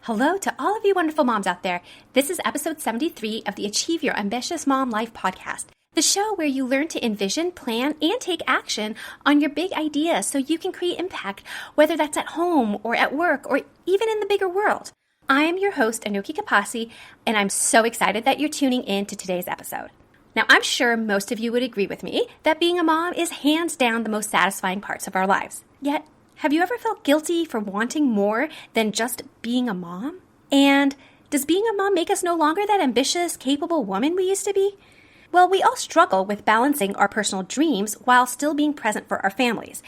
Hello to all of you wonderful moms out there. This is episode 73 of the Achieve Your Ambitious Mom Life podcast, the show where you learn to envision, plan, and take action on your big ideas so you can create impact, whether that's at home or at work or even in the bigger world. I am your host, Anoki Kapasi, and I'm so excited that you're tuning in to today's episode. Now, I'm sure most of you would agree with me that being a mom is hands down the most satisfying parts of our lives. Yet, have you ever felt guilty for wanting more than just being a mom? And does being a mom make us no longer that ambitious, capable woman we used to be? Well, we all struggle with balancing our personal dreams while still being present for our families.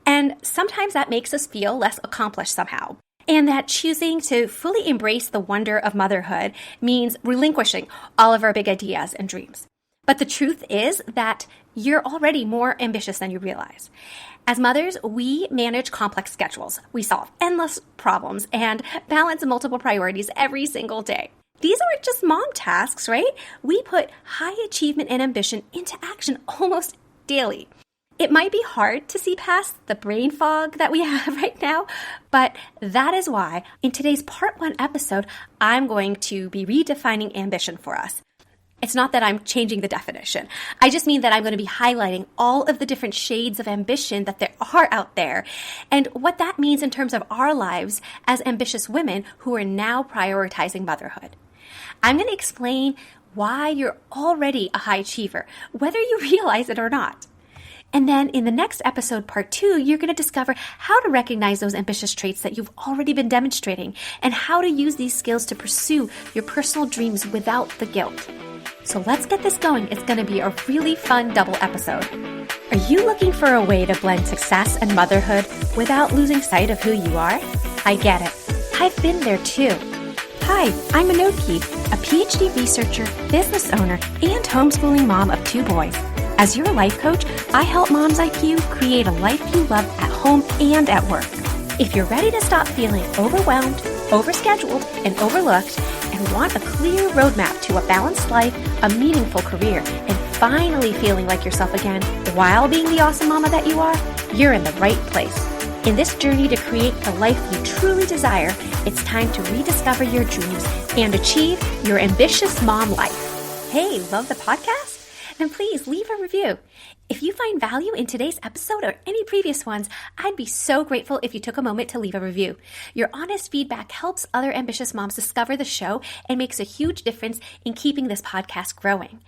And sometimes that makes us feel less accomplished somehow. And that choosing to fully embrace the wonder of motherhood means relinquishing all of our big ideas and dreams. But the truth is that you're already more ambitious than you realize. As mothers, we manage complex schedules. We solve endless problems and balance multiple priorities every single day. These aren't just mom tasks, right? We put high achievement and ambition into action almost daily. It might be hard to see past the brain fog that we have right now, but that is why in today's part 1 episode, I'm going to be redefining ambition for us. It's not that I'm changing the definition. I just mean that I'm going to be highlighting all of the different shades of ambition that there are out there and what that means in terms of our lives as ambitious women who are now prioritizing motherhood. I'm going to explain why you're already a high achiever, whether you realize it or not. And then in the next episode, part 2, you're going to discover how to recognize those ambitious traits that you've already been demonstrating and how to use these skills to pursue your personal dreams without the guilt. So let's get this going. It's going to be a really fun double episode. Are you looking for a way to blend success and motherhood without losing sight of who you are? I get it. I've been there too. Hi, I'm Anoki, a PhD researcher, business owner, and homeschooling mom of 2 boys. As your life coach, I help moms like you create a life you love at home and at work. If you're ready to stop feeling overwhelmed, overscheduled, and overlooked, and want a clear roadmap to a balanced life, a meaningful career, and finally feeling like yourself again while being the awesome mama that you are, you're in the right place. In this journey to create the life you truly desire, it's time to rediscover your dreams and achieve your ambitious mom life. Hey, love the podcast? Then please leave a review. If you find value in today's episode or any previous ones, I'd be so grateful if you took a moment to leave a review. Your honest feedback helps other ambitious moms discover the show and makes a huge difference in keeping this podcast growing.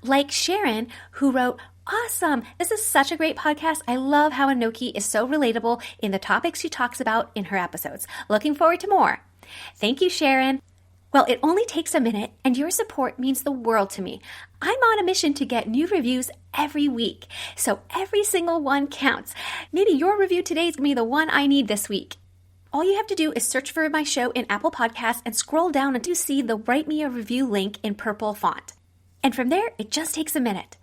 Like Sharon, who wrote, "Awesome! This is such a great podcast. I love how Anoki is so relatable in the topics she talks about in her episodes. Looking forward to more." Thank you, Sharon. Well, it only takes a minute, and your support means the world to me. I'm on a mission to get new reviews every week, so every single one counts. Maybe your review today is going to be the one I need this week. All you have to do is search for my show in Apple Podcasts and scroll down until you see the Write Me a Review link in purple font. And from there, it just takes a minute.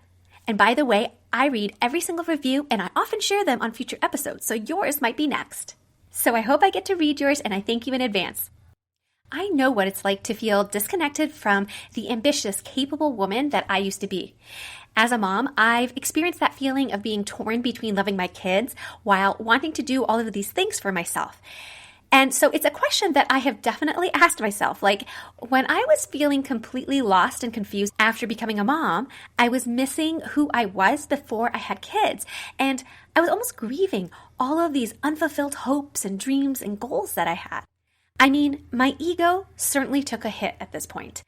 And by the way, I read every single review, and I often share them on future episodes, so yours might be next. So I hope I get to read yours, and I thank you in advance. I know what it's like to feel disconnected from the ambitious, capable woman that I used to be. As a mom, I've experienced that feeling of being torn between loving my kids while wanting to do all of these things for myself. And so it's a question that I have definitely asked myself. Like, when I was feeling completely lost and confused after becoming a mom, I was missing who I was before I had kids. And I was almost grieving all of these unfulfilled hopes and dreams and goals that I had. I mean, my ego certainly took a hit at this point.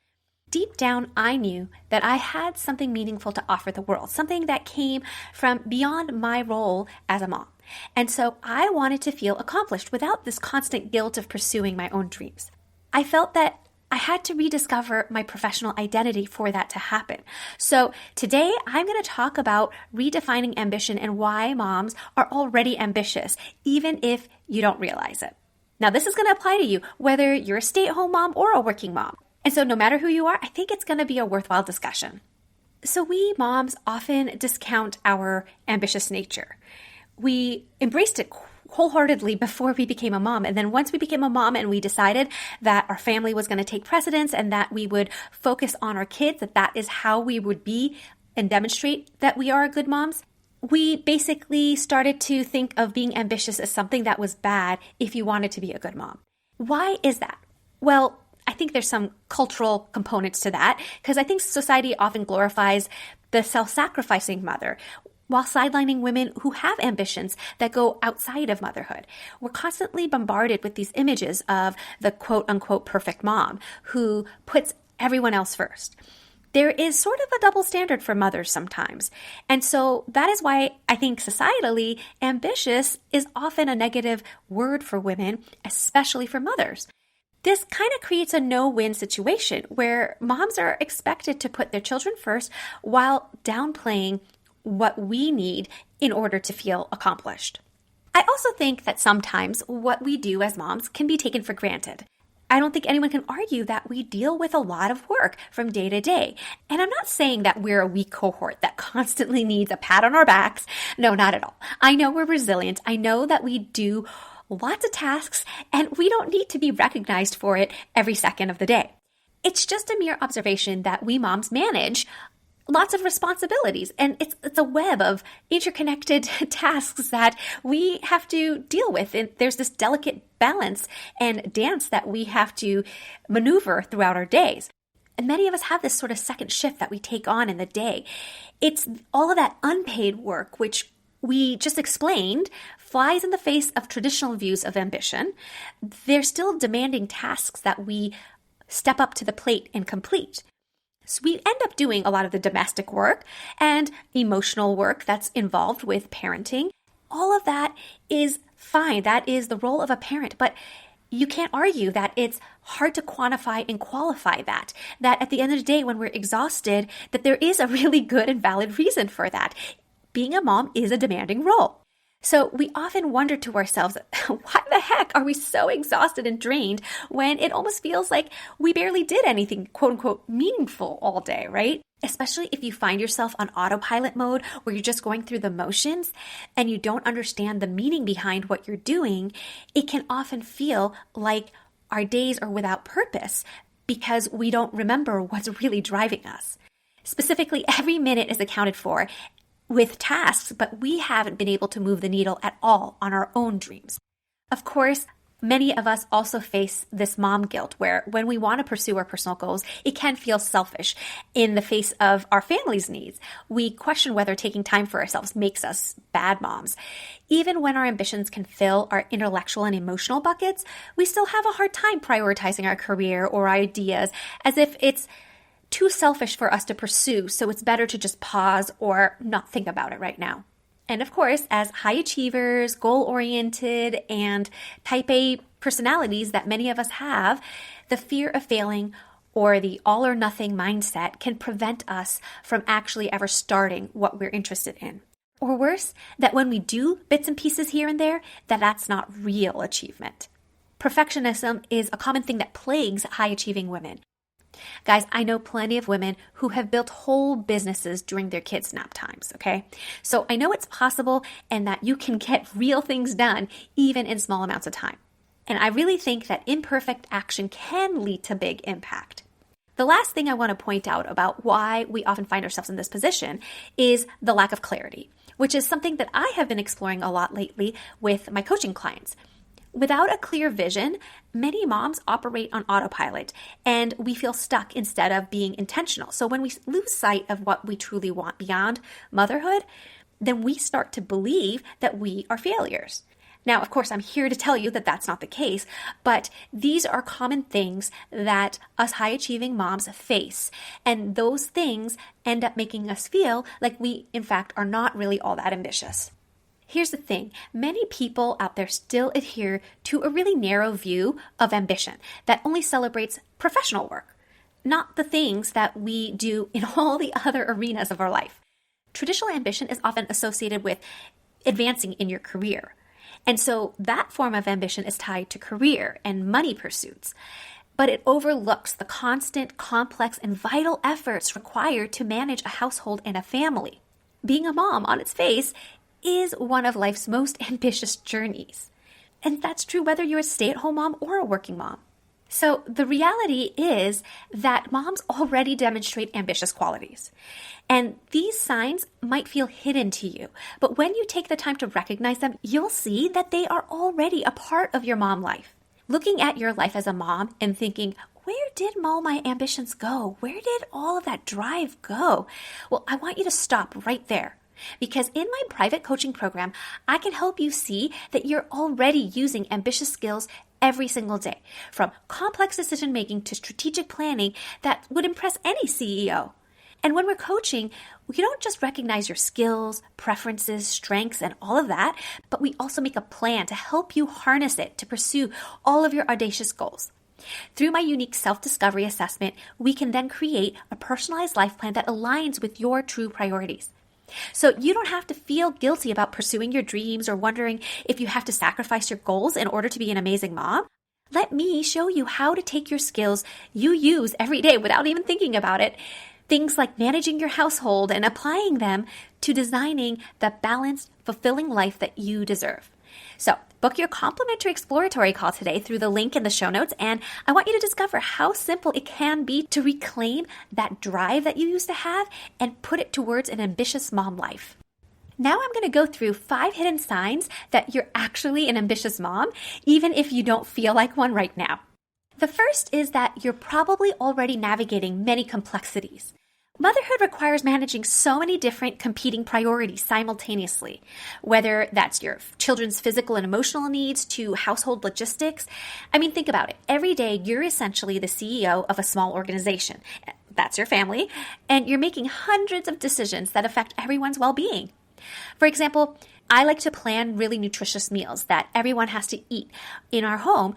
Deep down, I knew that I had something meaningful to offer the world, something that came from beyond my role as a mom. And so I wanted to feel accomplished without this constant guilt of pursuing my own dreams. I felt that I had to rediscover my professional identity for that to happen. So today, I'm going to talk about redefining ambition and why moms are already ambitious, even if you don't realize it. Now, this is going to apply to you, whether you're a stay-at-home mom or a working mom. And so no matter who you are, I think it's going to be a worthwhile discussion. So we moms often discount our ambitious nature. We embraced it wholeheartedly before we became a mom. And then once we became a mom and we decided that our family was going to take precedence and that we would focus on our kids, that is how we would be and demonstrate that we are good moms, we basically started to think of being ambitious as something that was bad if you wanted to be a good mom. Why is that? Well, I think there's some cultural components to that because I think society often glorifies the self-sacrificing mother while sidelining women who have ambitions that go outside of motherhood. We're constantly bombarded with these images of the quote-unquote perfect mom who puts everyone else first. There is sort of a double standard for mothers sometimes. And so that is why I think societally, ambitious is often a negative word for women, especially for mothers. This kind of creates a no-win situation where moms are expected to put their children first while downplaying what we need in order to feel accomplished. I also think that sometimes what we do as moms can be taken for granted. I don't think anyone can argue that we deal with a lot of work from day to day. And I'm not saying that we're a weak cohort that constantly needs a pat on our backs. No, not at all. I know we're resilient. I know that we do lots of tasks and we don't need to be recognized for it every second of the day. It's just a mere observation that we moms manage lots of responsibilities, and it's a web of interconnected tasks that we have to deal with. And there's this delicate balance and dance that we have to maneuver throughout our days. And many of us have this sort of second shift that we take on in the day. It's all of that unpaid work, which we just explained, flies in the face of traditional views of ambition. They're still demanding tasks that we step up to the plate and complete. So we end up doing a lot of the domestic work and emotional work that's involved with parenting. All of that is fine. That is the role of a parent. But you can't argue that it's hard to quantify and qualify that. That at the end of the day, when we're exhausted, that there is a really good and valid reason for that. Being a mom is a demanding role. So we often wonder to ourselves, why the heck are we so exhausted and drained when it almost feels like we barely did anything, quote unquote, meaningful all day, right? Especially if you find yourself on autopilot mode where you're just going through the motions and you don't understand the meaning behind what you're doing, it can often feel like our days are without purpose because we don't remember what's really driving us. Specifically, every minute is accounted for with tasks, but we haven't been able to move the needle at all on our own dreams. Of course, many of us also face this mom guilt where when we want to pursue our personal goals, it can feel selfish in the face of our family's needs. We question whether taking time for ourselves makes us bad moms. Even when our ambitions can fill our intellectual and emotional buckets, we still have a hard time prioritizing our career or ideas as if it's too selfish for us to pursue, so it's better to just pause or not think about it right now. And of course, as high achievers, goal-oriented, and type A personalities that many of us have, the fear of failing or the all-or-nothing mindset can prevent us from actually ever starting what we're interested in. Or worse, that when we do bits and pieces here and there, that's not real achievement. Perfectionism is a common thing that plagues high-achieving women. Guys, I know plenty of women who have built whole businesses during their kids' nap times, okay? So I know it's possible and that you can get real things done even in small amounts of time. And I really think that imperfect action can lead to big impact. The last thing I want to point out about why we often find ourselves in this position is the lack of clarity, which is something that I have been exploring a lot lately with my coaching clients. Without a clear vision, many moms operate on autopilot and we feel stuck instead of being intentional. So when we lose sight of what we truly want beyond motherhood, then we start to believe that we are failures. Now, of course, I'm here to tell you that that's not the case, but these are common things that us high-achieving moms face. And those things end up making us feel like we, in fact, are not really all that ambitious. Here's the thing, many people out there still adhere to a really narrow view of ambition that only celebrates professional work, not the things that we do in all the other arenas of our life. Traditional ambition is often associated with advancing in your career. And so that form of ambition is tied to career and money pursuits. But it overlooks the constant, complex, and vital efforts required to manage a household and a family. Being a mom on its face is one of life's most ambitious journeys. And that's true whether you're a stay-at-home mom or a working mom. So the reality is that moms already demonstrate ambitious qualities. And these signs might feel hidden to you, but when you take the time to recognize them, you'll see that they are already a part of your mom life. looking at your life as a mom and thinking, where did all my ambitions go? Where did all of that drive go? Well, I want you to stop right there. Because in my private coaching program, I can help you see that you're already using ambitious skills every single day, from complex decision making to strategic planning that would impress any CEO. And when we're coaching, we don't just recognize your skills, preferences, strengths, and all of that, but we also make a plan to help you harness it to pursue all of your audacious goals. Through my unique self-discovery assessment, we can then create a personalized life plan that aligns with your true priorities. So you don't have to feel guilty about pursuing your dreams or wondering if you have to sacrifice your goals in order to be an amazing mom. Let me show you how to take your skills you use every day without even thinking about it, things like managing your household, and applying them to designing the balanced, fulfilling life that you deserve. So book your complimentary exploratory call today through the link in the show notes, and I want you to discover how simple it can be to reclaim that drive that you used to have and put it towards an ambitious mom life. Now I'm going to go through 5 hidden signs that you're actually an ambitious mom, even if you don't feel like one right now. The first is that you're probably already navigating many complexities. Motherhood requires managing so many different competing priorities simultaneously, whether that's your children's physical and emotional needs to household logistics. I mean, think about it. Every day, you're essentially the CEO of a small organization. That's your family, and you're making hundreds of decisions that affect everyone's well-being. For example, I like to plan really nutritious meals that everyone has to eat in our home,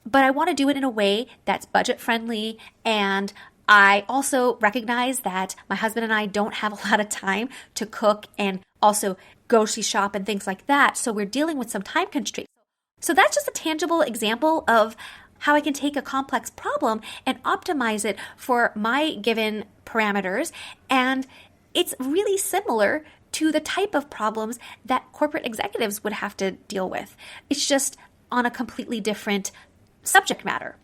but I want to do it in a way that's budget-friendly, and I also recognize that my husband and I don't have a lot of time to cook and also grocery shop and things like that. So we're dealing with some time constraints. So that's just a tangible example of how I can take a complex problem and optimize it for my given parameters. And it's really similar to the type of problems that corporate executives would have to deal with. It's just on a completely different subject matter.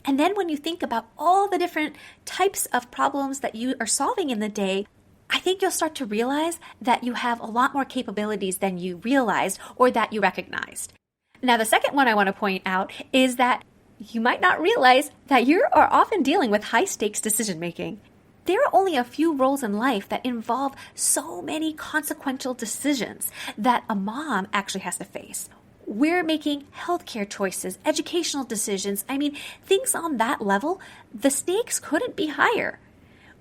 And then when you think about all the different types of problems that you are solving in the day, I think you'll start to realize that you have a lot more capabilities than you realized or that you recognized. Now, the second one I want to point out is that you might not realize that you are often dealing with high-stakes decision-making. There are only a few roles in life that involve so many consequential decisions that a mom actually has to face. We're making healthcare choices, educational decisions. I mean, things on that level, the stakes couldn't be higher.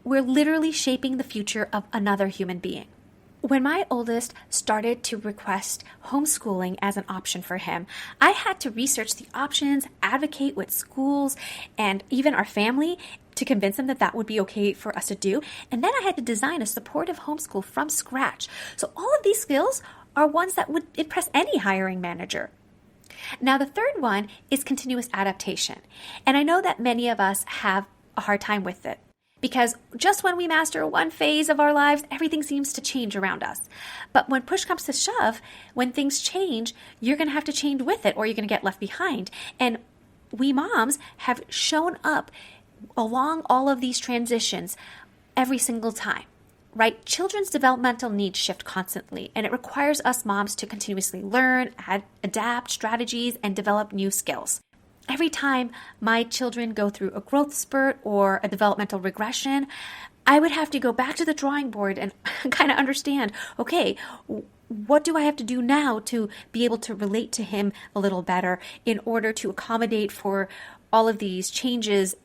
We're literally shaping the future of another human being. When my oldest started to request homeschooling as an option for him, I had to research the options, advocate with schools, and even our family to convince him that that would be okay for us to do. And then I had to design a supportive homeschool from scratch. So all of these skills are ones that would impress any hiring manager. Now, the third one is continuous adaptation. And I know that many of us have a hard time with it because just when we master one phase of our lives, everything seems to change around us. But when push comes to shove, when things change, you're going to have to change with it or you're going to get left behind. And we moms have shown up along all of these transitions every single time. Right? Children's developmental needs shift constantly, and it requires us moms to continuously learn, adapt strategies, and develop new skills. Every time my children go through a growth spurt or a developmental regression, I would have to go back to the drawing board and kind of understand, okay, what do I have to do now to be able to relate to him a little better in order to accommodate for all of these changes.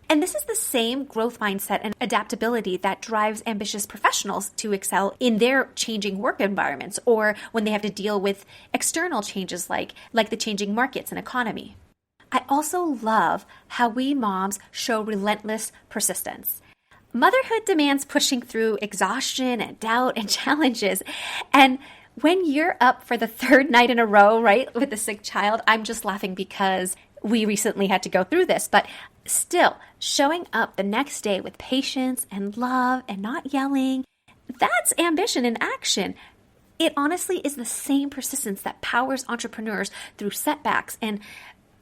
And this is the same growth mindset and adaptability that drives ambitious professionals to excel in their changing work environments or when they have to deal with external changes like the changing markets and economy. I also love how we moms show relentless persistence. Motherhood demands pushing through exhaustion and doubt and challenges. And when you're up for the third night in a row, right, with a sick child, I'm just laughing because we recently had to go through this, but still showing up the next day with patience and love and not yelling, that's ambition in action. It honestly is the same persistence that powers entrepreneurs through setbacks and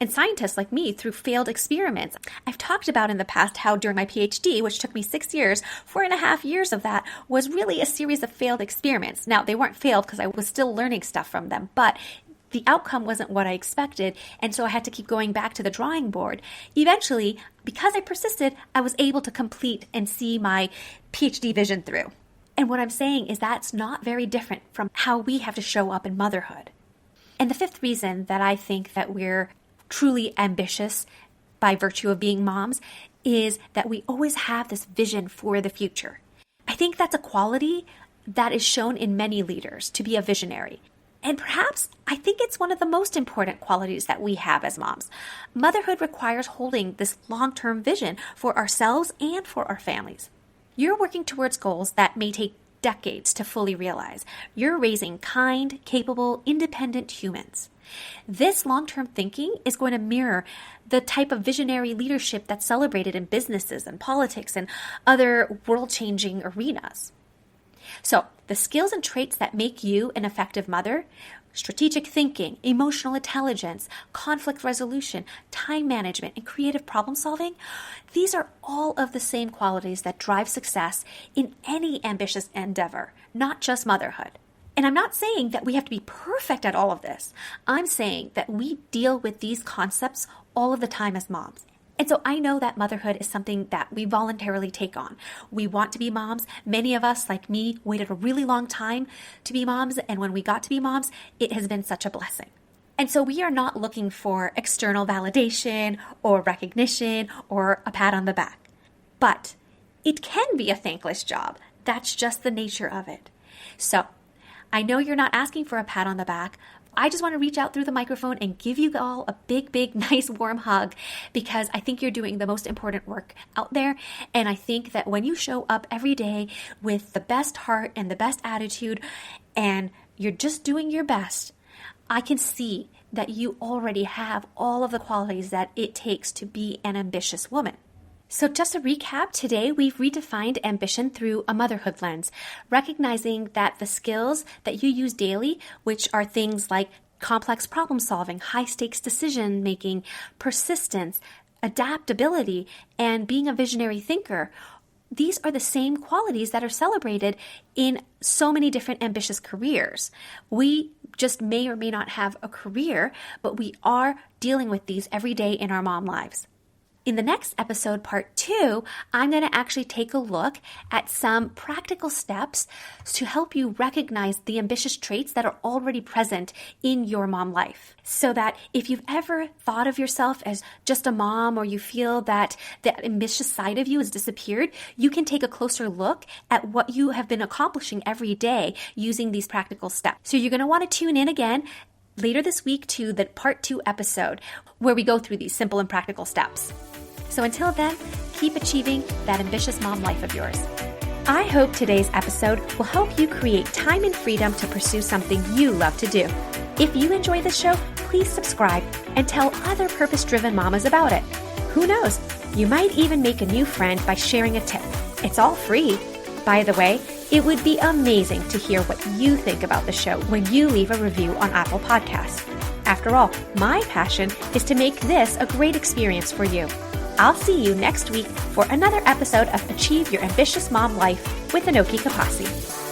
scientists like me through failed experiments. I've talked about in the past how during my PhD, which took me 6 years, 4.5 years of that was really a series of failed experiments. Now, they weren't failed because I was still learning stuff from them, but the outcome wasn't what I expected, and so I had to keep going back to the drawing board. Eventually, because I persisted, I was able to complete and see my PhD vision through. And what I'm saying is that's not very different from how we have to show up in motherhood. And the fifth reason that I think that we're truly ambitious by virtue of being moms is that we always have this vision for the future. I think that's a quality that is shown in many leaders, to be a visionary. And perhaps I think it's one of the most important qualities that we have as moms. Motherhood requires holding this long-term vision for ourselves and for our families. You're working towards goals that may take decades to fully realize. You're raising kind, capable, independent humans. This long-term thinking is going to mirror the type of visionary leadership that's celebrated in businesses and politics and other world-changing arenas. So, the skills and traits that make you an effective mother, strategic thinking, emotional intelligence, conflict resolution, time management, and creative problem solving, these are all of the same qualities that drive success in any ambitious endeavor, not just motherhood. And I'm not saying that we have to be perfect at all of this. I'm saying that we deal with these concepts all of the time as moms. And so I know that motherhood is something that we voluntarily take on. We want to be moms. Many of us, like me, waited a really long time to be moms. And when we got to be moms, it has been such a blessing. And so we are not looking for external validation or recognition or a pat on the back. But it can be a thankless job. That's just the nature of it. So I know you're not asking for a pat on the back. I just want to reach out through the microphone and give you all a big, nice, warm hug because I think you're doing the most important work out there. And I think that when you show up every day with the best heart and the best attitude and you're just doing your best, I can see that you already have all of the qualities that it takes to be an ambitious woman. So just to recap, today we've redefined ambition through a motherhood lens, recognizing that the skills that you use daily, which are things like complex problem solving, high stakes decision making, persistence, adaptability, and being a visionary thinker, these are the same qualities that are celebrated in so many different ambitious careers. We just may or may not have a career, but we are dealing with these every day in our mom lives. In the next episode, part 2, I'm going to actually take a look at some practical steps to help you recognize the ambitious traits that are already present in your mom life. So that if you've ever thought of yourself as just a mom or you feel that the ambitious side of you has disappeared, you can take a closer look at what you have been accomplishing every day using these practical steps. So you're going to want to tune in again later this week to the part 2 episode where we go through these simple and practical steps. So until then, keep achieving that ambitious mom life of yours. I hope today's episode will help you create time and freedom to pursue something you love to do. If you enjoy the show, please subscribe and tell other purpose-driven mamas about it. Who knows? You might even make a new friend by sharing a tip. It's all free. By the way, it would be amazing to hear what you think about the show when you leave a review on Apple Podcasts. After all, my passion is to make this a great experience for you. I'll see you next week for another episode of Achieve Your Ambitious Mom Life with Anoki Kapasi.